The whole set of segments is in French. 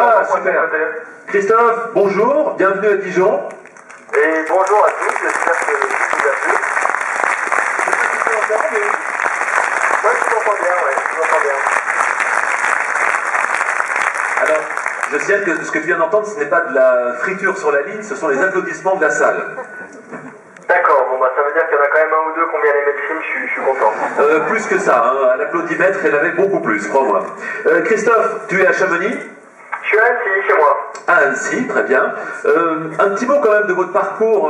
Ah, super. Christophe, bonjour, bienvenue à Dijon. Et bonjour à tous, j'espère que le film vous a plu. Ouais, je t'entends bien, je t'entends bien. Alors, je signale que ce que tu viens d'entendre, ce n'est pas de la friture sur la ligne, ce sont les applaudissements de la salle. D'accord, bon bah ça veut dire qu'il y en a quand même un ou deux qui ont bien aimé le film, je suis content. Plus que ça, hein, à l'applaudimètre, elle avait beaucoup plus, crois-moi. Christophe, tu es à Chamonix? Je suis à Annecy, chez moi. À Annecy, très bien. Un petit mot quand même de votre parcours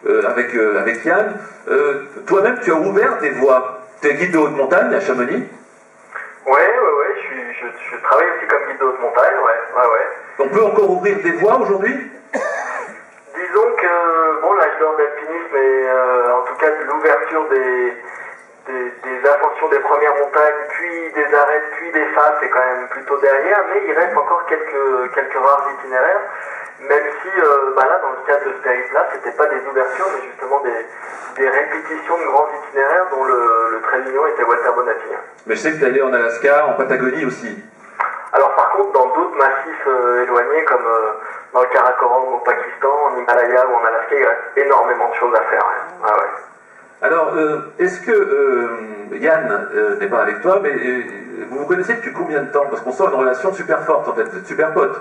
avec Yann. Toi-même, tu as ouvert des voies. Tu es guide de haute montagne à Chamonix? Ouais, je travaille aussi comme guide de haute montagne, ouais. On peut encore ouvrir des voies aujourd'hui? Disons que, bon, l'âge d'or d'alpinisme et en tout cas de l'ouverture des ascensions des premières montagnes, puis des arêtes, puis des phases, c'est quand même plutôt derrière, mais il reste encore quelques rares itinéraires, même si là, dans le cadre de ce périple-là, c'était pas des ouvertures, mais justement des répétitions de grands itinéraires dont le très mignon était Walter Bonatti. Mais je sais que tu es allé en Alaska, en Patagonie aussi. Alors par contre, dans d'autres massifs éloignés, comme dans le Karakoram au Pakistan, en Himalaya ou en Alaska, il reste énormément de choses à faire. Ah ouais. Alors, est-ce que Yann n'est pas avec toi, mais vous vous connaissez depuis combien de temps? Parce qu'on sent une relation super forte, en fait, vous êtes super potes.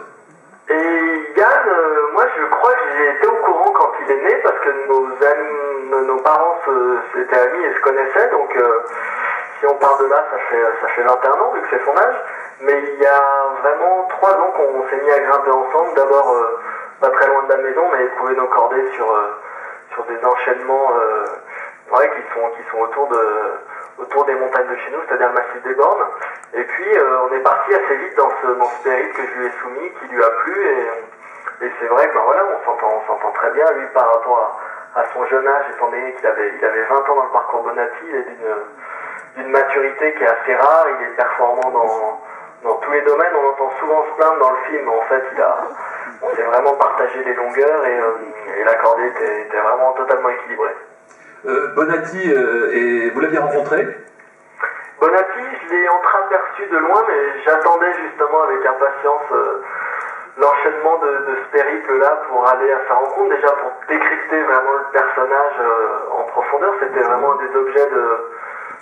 Et Yann, moi je crois que j'ai été au courant quand il est né, parce que nos parents s'étaient amis et se connaissaient, donc si on part de là, ça fait 21 ans, vu que c'est son âge. Mais il y a vraiment 3 ans qu'on s'est mis à grimper ensemble, d'abord pas très loin de la maison, on avait trouvé nos cordées sur des enchaînements qui sont autour des montagnes de chez nous, c'est-à-dire le massif des Bornes. Et puis on est parti assez vite dans ce périple que je lui ai soumis, qui lui a plu, et c'est vrai que on s'entend très bien, lui par rapport à son jeune âge, étant donné qu'il avait 20 ans dans le parcours Bonatti, il est d'une maturité qui est assez rare, il est performant dans tous les domaines. On entend souvent se plaindre dans le film, mais en fait on s'est vraiment partagé les longueurs et la cordée était vraiment totalement équilibrée. Bonatti, et vous l'aviez rencontré? Bonatti, je l'ai entreaperçu de loin, mais j'attendais justement avec impatience l'enchaînement de ce périple-là pour aller à sa rencontre, déjà pour décrypter vraiment le personnage en profondeur. C'était vraiment un des objets de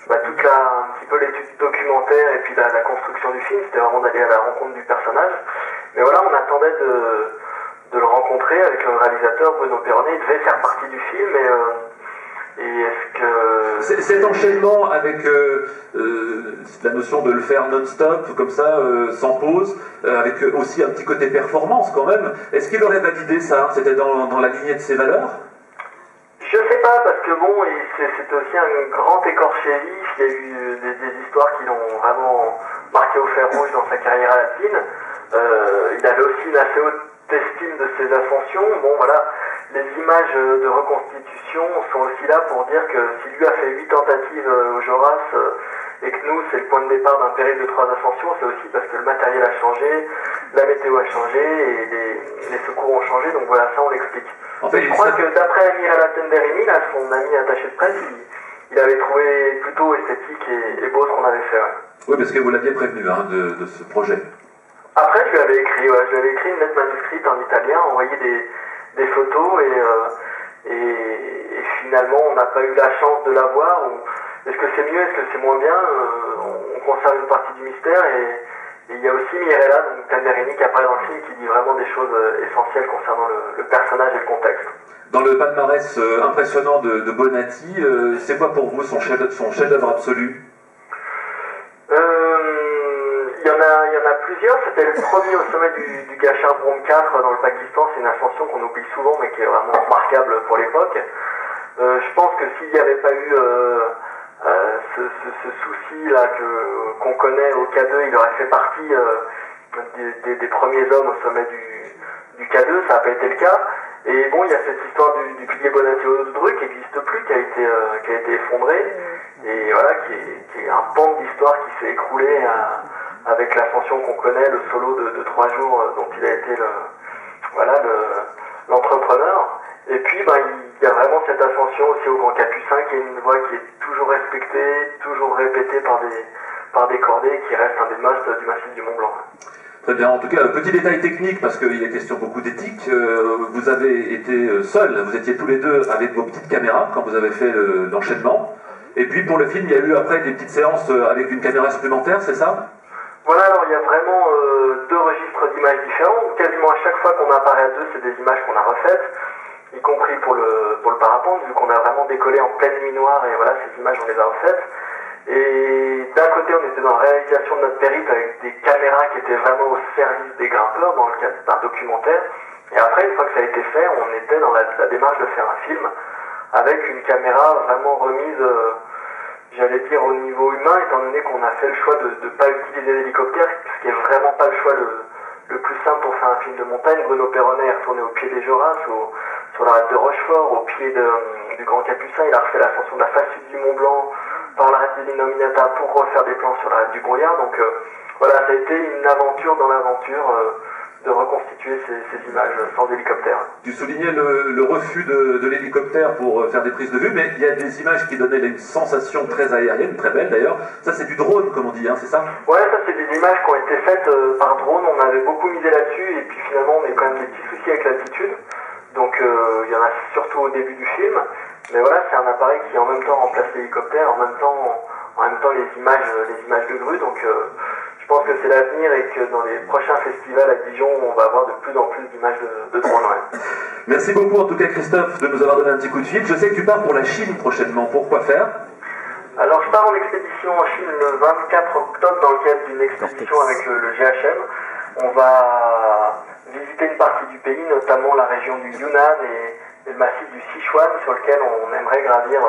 toute un petit peu l'étude documentaire et puis la construction du film, c'était vraiment d'aller à la rencontre du personnage. Mais voilà, on attendait de le rencontrer avec le réalisateur Bruno Perronnet. Il devait faire partie du film et est-ce que... Cet enchaînement avec la notion de le faire non-stop, comme ça, sans pause, avec aussi un petit côté performance quand même, est-ce qu'il aurait validé ça? C'était dans la lignée de ses valeurs? Je sais pas, parce que bon, c'est aussi un grand écorché vif. Il y a eu des histoires qui l'ont vraiment marqué au fer rouge dans sa carrière alpine. Il avait aussi une assez haute estime de ses ascensions. Bon voilà, les images de reconstitution sont aussi là pour dire que si lui a fait 8 tentatives au Joras et que nous c'est le point de départ d'un périple de 3 ascensions, c'est aussi parce que le matériel a changé, la météo a changé et les secours ont changé, donc voilà, ça on l'explique. En fait, je crois que d'après Amiral Tenderini, là, son ami attaché de presse, il avait trouvé plutôt esthétique et beau ce qu'on avait fait. Ouais. Oui, parce que vous l'aviez prévenu de ce projet. Après, je lui avais écrit une lettre manuscrite en italien, envoyé des photos et finalement on n'a pas eu la chance de la voir. Est-ce que c'est mieux, est-ce que c'est moins bien? On conserve une partie du mystère et il y a aussi Mirella, donc Tenderini, qui apparaît dans le film, qui dit vraiment des choses essentielles concernant le personnage et le contexte. Dans le palmarès impressionnant de Bonatti, c'est quoi pour vous son chef-d'œuvre absolu? Il y en a plusieurs. C'était le premier au sommet du Gachar Brom 4 dans le Pakistan. C'est une ascension qu'on oublie souvent, mais qui est vraiment remarquable pour l'époque. Je pense que s'il n'y avait pas eu ce souci-là qu'on connaît au K2, il aurait fait partie des premiers hommes au sommet du K2. Ça n'a pas été le cas. Et bon, il y a cette histoire du pilier Bonatti au Dru qui n'existe plus, qui a été effondré, et voilà, qui est un pan d'histoire qui s'est écroulé avec l'ascension qu'on connaît, le solo de 3 jours dont il a été l'entrepreneur. Et puis il y a vraiment cette ascension aussi au Grand Capucin, qui est une voie qui est toujours respectée, toujours répétée par des cordées, qui reste un des musts du massif du Mont Blanc. Très bien, en tout cas, petit détail technique, parce qu'il est question beaucoup d'éthique, vous avez été seuls, vous étiez tous les deux avec vos petites caméras quand vous avez fait l'enchaînement, et puis pour le film, il y a eu après des petites séances avec une caméra supplémentaire, c'est ça? Voilà, alors il y a vraiment deux registres d'images différents. Quasiment à chaque fois qu'on apparaît à deux, c'est des images qu'on a refaites, y compris pour le parapente, vu qu'on a vraiment décollé en pleine nuit noire, et voilà, ces images, on les a refaites. Et d'un côté, on était dans la réalisation de notre périple avec des caméras qui étaient vraiment au service des grimpeurs, dans le cadre d'un documentaire. Et après, une fois que ça a été fait, on était dans la démarche de faire un film, avec une caméra vraiment remise, j'allais dire, au niveau humain, étant donné qu'on a fait le choix de ne pas utiliser l'hélicoptère, ce qui est vraiment pas le choix le plus simple pour faire un film de montagne. Bruno Perronnet est retourné au pied des Joras, sur l'arête de Rochefort, au pied du Grand Capucin. Il a refait l'ascension de la face sud du Mont Blanc par l'arête de l'Inominata pour refaire des plans sur l'arête du Brouillard. Donc voilà, ça a été une aventure dans l'aventure de reconstituer ces images sans hélicoptère. Tu soulignais le refus de l'hélicoptère pour faire des prises de vue, mais il y a des images qui donnaient une sensation très aérienne, très belle d'ailleurs. Ça, c'est du drone, comme on dit, hein, c'est ça? Ouais, ça, c'est des images qui ont été faites par drone. On avait beaucoup misé là-dessus, et puis finalement, on a quand même des petits soucis avec l'altitude. Donc, il y en a surtout au début du film. Mais voilà, c'est un appareil qui en même temps remplace l'hélicoptère, en même temps les images de grue. Donc, je pense que c'est l'avenir, et que dans les prochains festivals à Dijon, on va avoir de plus en plus d'images de drones. Ouais. Merci beaucoup en tout cas, Christophe, de nous avoir donné un petit coup de fil. Je sais que tu pars pour la Chine prochainement. Pourquoi faire? Alors, je pars en expédition en Chine le 24 octobre dans le cadre d'une expédition avec le GHM. On va visiter une partie du pays, notamment la région du Yunnan et le massif du Sichuan, sur lequel on aimerait gravir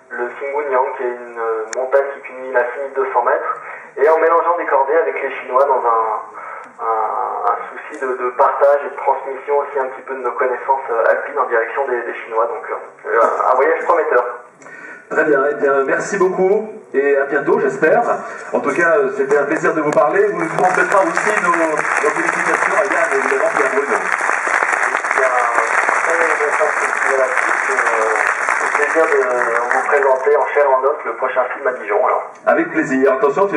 le Xingunyang, qui est une montagne qui culmine à 6200 mètres, et en mélangeant des cordées avec les Chinois dans un souci de partage et de transmission aussi un petit peu de nos connaissances alpines en direction des Chinois. Donc un voyage prometteur. Très bien, eh bien, merci beaucoup et à bientôt, j'espère. En tout cas, c'était un plaisir de vous parler. Vous nous transmettra aussi nos félicitations à Yann, évidemment, qui a Bruno. Il y a un très intéressant festival à plaisir de vous présenter en chair et en os le prochain film à Dijon. Alors. Avec plaisir. Attention,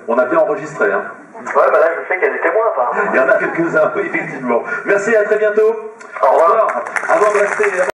on a bien enregistré. Hein. Ouais, bah là, je sais qu'il y a des témoins, apparemment. Il y en a quelques-uns, effectivement. Merci, à très bientôt. Au revoir. Avant de rester...